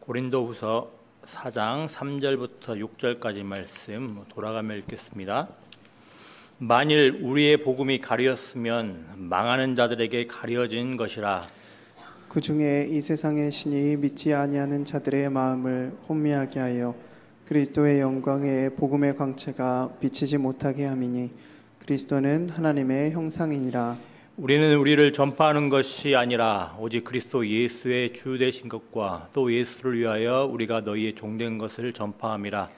고린도후서 4장 3절부터 6절까지 말씀 돌아가며 읽겠습니다. 만일 우리의 복음이 가려졌으면 망하는 자들에게 가려진 것이라. 그 중에 이 세상의 신이 믿지 아니하는 자들의 마음을 혼미하게 하여 그리스도의 영광의 복음의 광채가 비치지 못하게 함이니 그리스도는 하나님의 형상이니라. 우리는 우리를 전파하는 것이 아니라 오직 그리스도 예수의 주 되신 것과 또 예수를 위하여 우리가 너희의 종된 것을 전파함이라.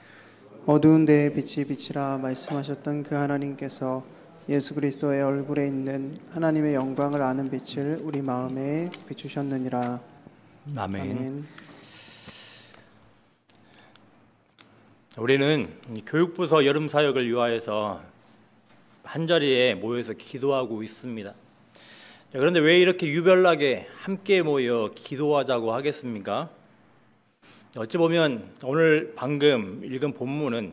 어두운 데에 빛이 비치라 말씀하셨던 그 하나님께서 예수 그리스도의 얼굴에 있는 하나님의 영광을 아는 빛을 우리 마음에 비추셨느니라. 아멘. 아멘. 우리는 교육부서 여름 사역을 위하여서 한자리에 모여서 기도하고 있습니다. 그런데 왜 이렇게 유별나게 함께 모여 기도하자고 하겠습니까? 어찌 보면 오늘 방금 읽은 본문은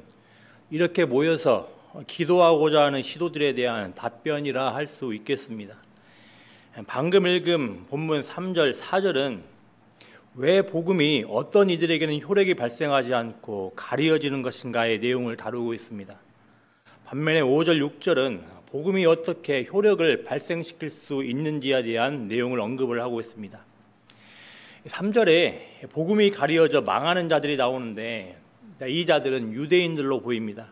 이렇게 모여서 기도하고자 하는 시도들에 대한 답변이라 할 수 있겠습니다. 방금 읽은 본문 3절, 4절은 왜 복음이 어떤 이들에게는 효력이 발생하지 않고 가려지는 것인가의 내용을 다루고 있습니다. 반면에 5절, 6절은 복음이 어떻게 효력을 발생시킬 수 있는지에 대한 내용을 언급을 하고 있습니다. 3절에 복음이 가려져 망하는 자들이 나오는데 이 자들은 유대인들로 보입니다.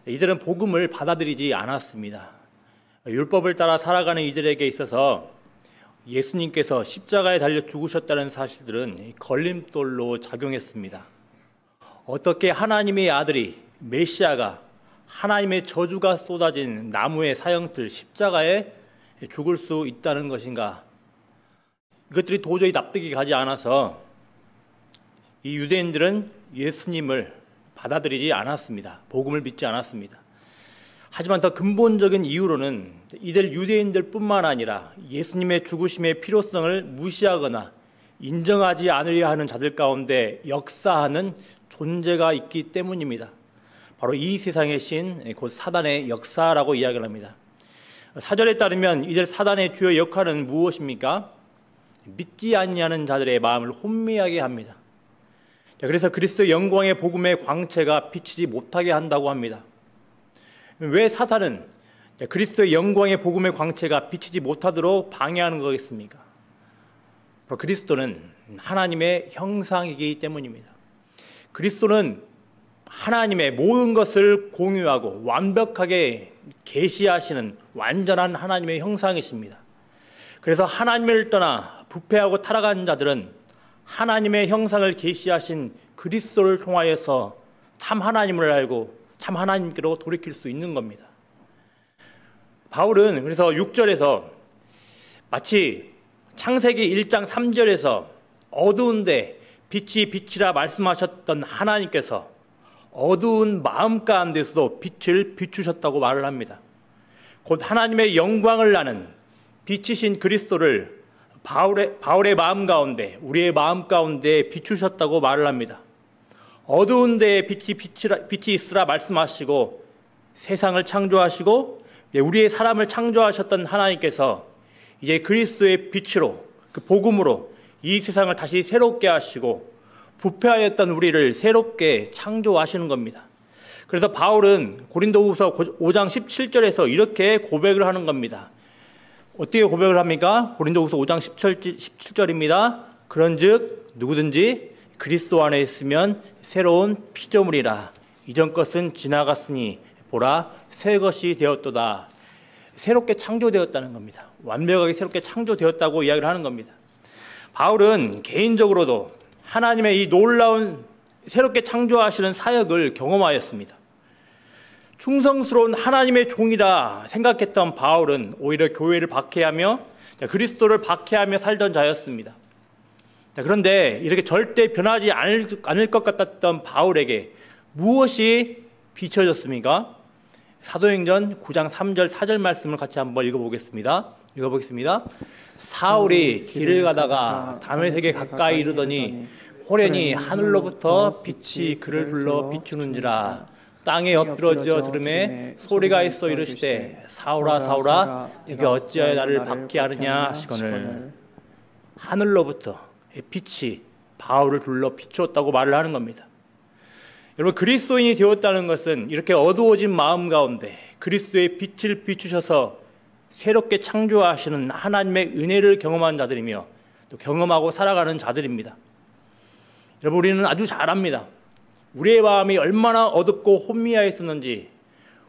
이들은 복음을 받아들이지 않았습니다. 율법을 따라 살아가는 이들에게 있어서 예수님께서 십자가에 달려 죽으셨다는 사실들은 걸림돌로 작용했습니다. 어떻게 하나님의 아들이 메시아가 하나님의 저주가 쏟아진 나무의 사형틀 십자가에 죽을 수 있다는 것인가? 이것들이 도저히 납득이 가지 않아서 이 유대인들은 예수님을 받아들이지 않았습니다. 복음을 믿지 않았습니다. 하지만 더 근본적인 이유로는 이들 유대인들뿐만 아니라 예수님의 죽으심의 필요성을 무시하거나 인정하지 않으려 하는 자들 가운데 역사하는 존재가 있기 때문입니다. 바로 이 세상의 신, 곧 사단의 역사라고 이야기를 합니다. 사절에 따르면 이들 사단의 주요 역할은 무엇입니까? 믿지 아니하는 자들의 마음을 혼미하게 합니다. 그래서 그리스도의 영광의 복음의 광채가 비치지 못하게 한다고 합니다. 왜 사탄은 그리스도의 영광의 복음의 광채가 비치지 못하도록 방해하는 거겠습니까? 바로 그리스도는 하나님의 형상이기 때문입니다. 그리스도는 하나님의 모든 것을 공유하고 완벽하게 계시하시는 완전한 하나님의 형상이십니다. 그래서 하나님을 떠나 부패하고 타락한 자들은 하나님의 형상을 계시하신 그리스도를 통하여서 참 하나님을 알고 참 하나님께로 돌이킬 수 있는 겁니다. 바울은 그래서 6절에서 마치 창세기 1장 3절에서 어두운데 빛이 비치라 말씀하셨던 하나님께서 어두운 마음 가운데서도 빛을 비추셨다고 말을 합니다. 곧 하나님의 영광을 나는 빛이신 그리스도를 바울의 마음 가운데, 우리의 마음 가운데 비추셨다고 말을 합니다. 어두운 데에 빛이 있으라 말씀하시고 세상을 창조하시고 우리의 사람을 창조하셨던 하나님께서 이제 그리스도의 빛으로, 그 복음으로 이 세상을 다시 새롭게 하시고 부패하였던 우리를 새롭게 창조하시는 겁니다. 그래서 바울은 고린도후서 5장 17절에서 이렇게 고백을 하는 겁니다. 어떻게 고백을 합니까? 고린도후서 5장 17절입니다. 그런즉 누구든지 그리스도 안에 있으면 새로운 피조물이라. 이전 것은 지나갔으니 보라 새 것이 되었도다. 새롭게 창조되었다는 겁니다. 완벽하게 새롭게 창조되었다고 이야기를 하는 겁니다. 바울은 개인적으로도 하나님의 이 놀라운 새롭게 창조하시는 사역을 경험하였습니다. 충성스러운 하나님의 종이라 생각했던 바울은 오히려 교회를 박해하며 그리스도를 박해하며 살던 자였습니다. 그런데 이렇게 절대 변하지 않을 것 같았던 바울에게 무엇이 비춰졌습니까? 사도행전 9장 3절 4절 말씀을 같이 한번 읽어보겠습니다. 사울이 길을 가다가 다메섹에 가까이 이르더니 호련히 하늘로부터 빛이 그를 불러 비추는지라. 땅에 엎드러져 들음에 소리가 있어 이르시되 사울아 사울아 네가 어찌하여 나를 박해하느냐 하시거늘. 하늘로부터 빛이 바울을 둘러 비추었다고 말을 하는 겁니다. 여러분, 그리스도인이 되었다는 것은 이렇게 어두워진 마음 가운데 그리스도의 빛을 비추셔서 새롭게 창조하시는 하나님의 은혜를 경험한 자들이며 또 경험하고 살아가는 자들입니다. 여러분, 우리는 아주 잘 압니다. 우리의 마음이 얼마나 어둡고 혼미하였었는지,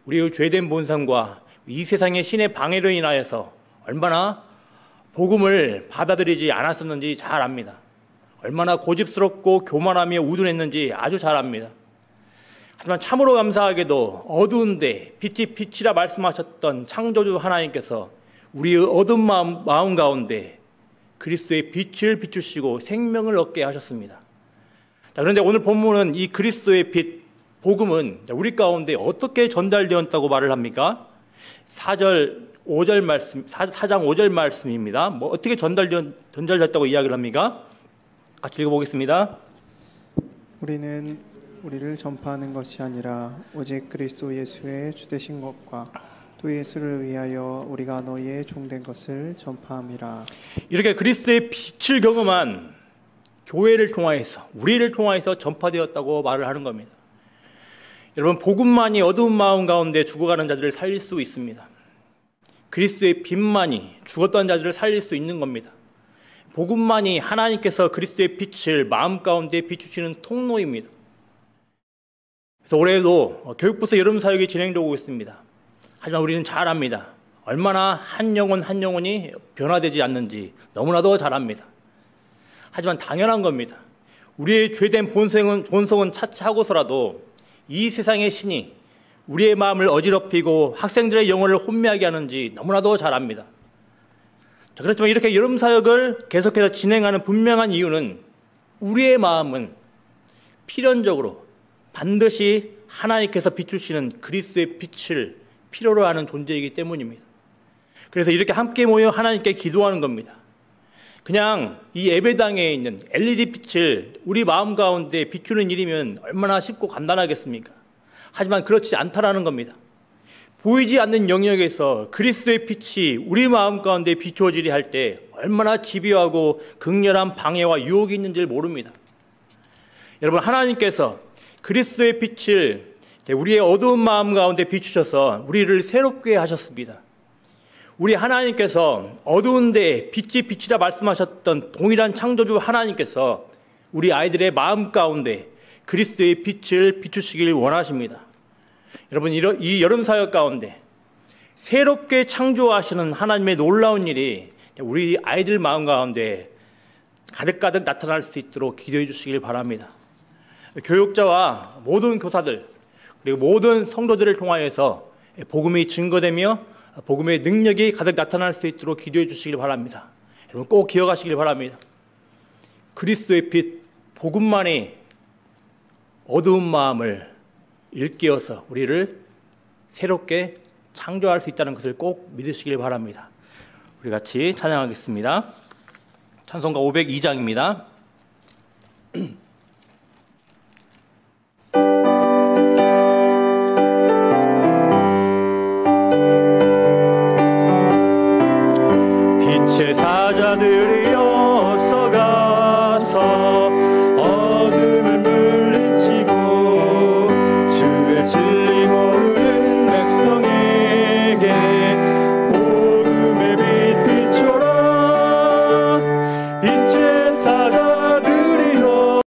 우리의 죄된 본성과 이 세상의 신의 방해로 인하여서 얼마나 복음을 받아들이지 않았었는지 잘 압니다. 얼마나 고집스럽고 교만하며 우둔했는지 아주 잘 압니다. 하지만 참으로 감사하게도 어두운데 빛이 빛이라 말씀하셨던 창조주 하나님께서 우리의 어두운 마음 가운데 그리스도의 빛을 비추시고 생명을 얻게 하셨습니다. 자, 그런데 오늘 본문은 이 그리스도의 빛, 복음은 우리 가운데 어떻게 전달되었다고 말을 합니까? 4장 5절 말씀입니다. 어떻게 전달됐다고 이야기를 합니까? 같이 읽어보겠습니다. 우리는 우리를 전파하는 것이 아니라 오직 그리스도 예수의 주되신 것과 또 예수를 위하여 우리가 너희의 종된 것을 전파함이라. 이렇게 그리스도의 빛을 경험한 교회를 통하여서, 우리를 통하여서 전파되었다고 말을 하는 겁니다. 여러분, 복음만이 어두운 마음 가운데 죽어가는 자들을 살릴 수 있습니다. 그리스도의 빛만이 죽었던 자들을 살릴 수 있는 겁니다. 복음만이 하나님께서 그리스도의 빛을 마음 가운데 비추시는 통로입니다. 그래서 올해도 교육부서 여름 사역이 진행되고 있습니다. 하지만 우리는 잘 압니다. 얼마나 한 영혼이 변화되지 않는지 너무나도 잘 압니다. 하지만 당연한 겁니다. 우리의 죄된 본성은 차치하고서라도 이 세상의 신이 우리의 마음을 어지럽히고 학생들의 영혼을 혼미하게 하는지 너무나도 잘 압니다. 그렇지만 이렇게 여름 사역을 계속해서 진행하는 분명한 이유는 우리의 마음은 필연적으로 반드시 하나님께서 비추시는 그리스도의 빛을 필요로 하는 존재이기 때문입니다. 그래서 이렇게 함께 모여 하나님께 기도하는 겁니다. 그냥 이 예배당에 있는 LED 빛을 우리 마음 가운데 비추는 일이면 얼마나 쉽고 간단하겠습니까? 하지만 그렇지 않다라는 겁니다. 보이지 않는 영역에서 그리스도의 빛이 우리 마음 가운데 비추어지리 할 때 얼마나 집요하고 극렬한 방해와 유혹이 있는지를 모릅니다. 여러분, 하나님께서 그리스도의 빛을 우리의 어두운 마음 가운데 비추셔서 우리를 새롭게 하셨습니다. 우리 하나님께서 어두운데 빛이 빛이라 말씀하셨던 동일한 창조주 하나님께서 우리 아이들의 마음 가운데 그리스도의 빛을 비추시길 원하십니다. 여러분, 이 여름 사역 가운데 새롭게 창조하시는 하나님의 놀라운 일이 우리 아이들 마음 가운데 가득가득 나타날 수 있도록 기도해 주시길 바랍니다. 교육자와 모든 교사들 그리고 모든 성도들을 통하여서 복음이 증거되며 복음의 능력이 가득 나타날 수 있도록 기도해 주시길 바랍니다. 여러분, 꼭 기억하시길 바랍니다. 그리스도의 빛, 복음만이 어두운 마음을 일깨워서 우리를 새롭게 창조할 수 있다는 것을 꼭 믿으시길 바랍니다. 우리 같이 찬양하겠습니다. 찬송가 502장입니다. 빛의 사자들이